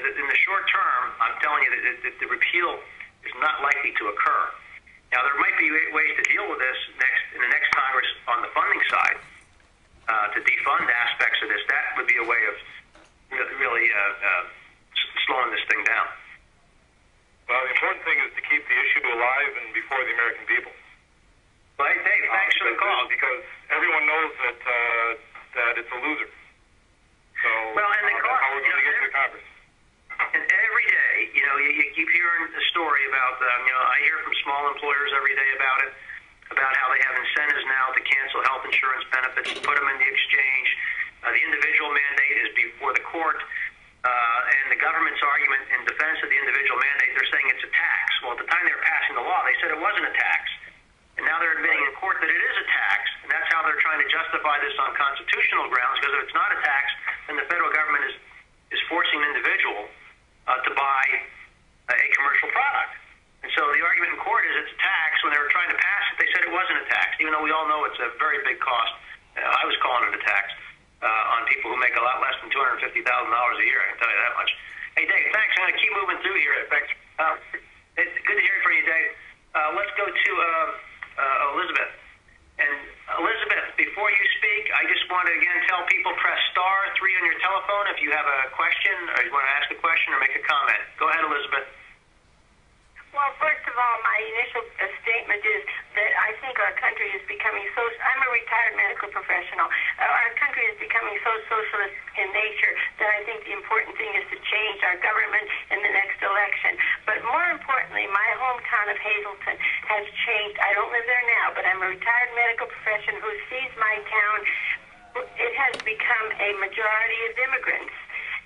in the short term, I'm telling you that the repeal is not likely to occur. Now, there might be ways to deal with this in the next Congress on the funding side to defund aspects of this. That would be a way of really slowing this thing down. Well, the important thing is to keep the issue alive and before the American people. Well, hey, Dave, thanks for the call. Because everyone knows that it's a loser. So, well, and that's how we're going to get to Congress. And every day, you keep hearing the story about, I hear from small employers every day about it, about how they have incentives now to cancel health insurance benefits, put them in the exchange. The individual mandate is before the court, and the government's argument in defense of the individual mandate, they're saying it's a tax. Well, at the time they were passing the law, they said it wasn't a tax. And now they're admitting in court that it is a tax, and that's how they're trying to justify this on constitutional grounds, because if it's not a tax, then the federal government is forcing an individual to buy a commercial product. And so the argument in court is it's a tax. When they were trying to pass it, they said it wasn't a tax, even though we all know it's a very big cost. I was calling it a tax on people who make a lot less than $250,000 a year, I can tell you that much. Hey, Dave, thanks. I'm going to keep moving through here. Thanks. It's good to hear from you, Dave. Let's go to Elizabeth. And Elizabeth, before you speak, I just want to again tell people press *3 on your telephone if you have a question or you want to ask a question or make a comment. Go ahead, Elizabeth. Well, first of all, my initial statement is that I think our country is becoming so... I'm a retired medical professional. Our country is becoming so socialist in nature that I think the important thing is to change our government in the next election. But more importantly, my hometown of Hazleton has changed. I don't live there now, but I'm a retired medical professional who sees my town. It has become a majority of immigrants.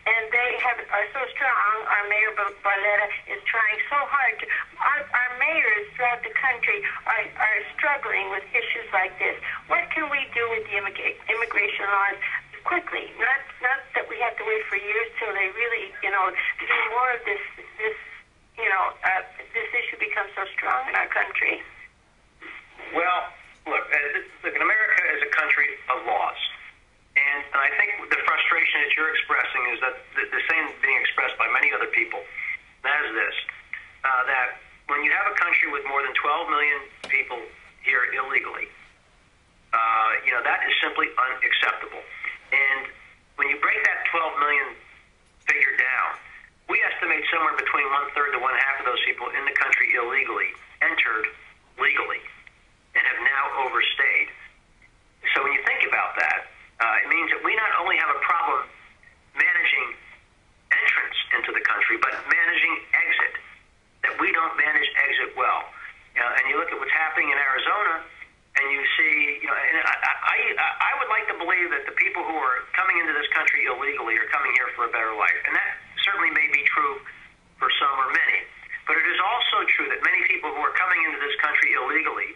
And they are so strong. Our Mayor Barletta is trying so hard to... Our mayors throughout the country are struggling with issues like this. What can we do with the immigration laws quickly? Not that we have to wait for years till they really, do more of this issue becomes so strong in our country. Well, look, America is a country of laws. And I think the frustration that you're expressing is that the same being expressed by many other people. That is this, that when you have a country with more than 12 million people here illegally, that is simply unacceptable. And when you break that 12 million figure down, we estimate somewhere between 1/3 to 1/2 of those people in the country illegally entered legally and have now overstayed. So when you think about that, it means that we not only have a problem managing entrance into the country, but managing exit, that we don't manage exit well. And you look at what's happening in Arizona, and you see, and I would like to believe that the people who are coming into this country illegally are coming here for a better life. And that certainly may be true for some or many. But it is also true that many people who are coming into this country illegally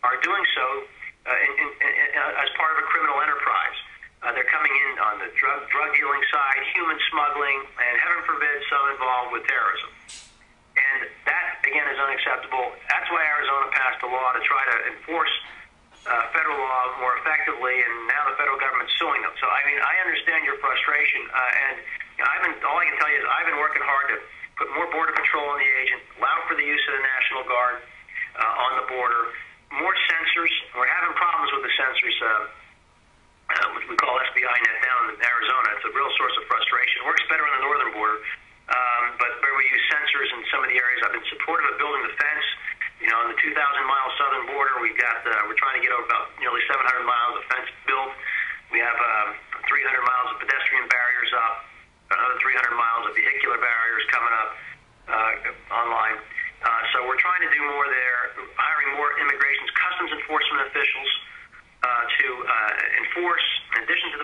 are doing so as part of a criminal enterprise. They're coming in on the drug dealing side, human smuggling, and heaven forbid, some involved with terrorism. And that, again, is unacceptable. That's why Arizona passed a law to try to enforce federal law more effectively, and now the federal government's suing them. So, I understand your frustration, and all I can tell you is I've been working hard to put more Border Patrol on the agent, allow for the use of the National Guard on the border, more sensors. We're having problems with the sensors, which we call FBI net down in Arizona. It's a real source of frustration. It works better on the northern border, but where we use sensors in some of the areas, I've been supportive of building the fence. On the 2,000-mile southern border, we're trying to get over about nearly 700 miles of fence built. We have 300 miles of pedestrian barriers up, another 300 miles of vehicular barriers coming up online. So we're trying to do more there, hiring more customs enforcement officials to enforce, in addition to the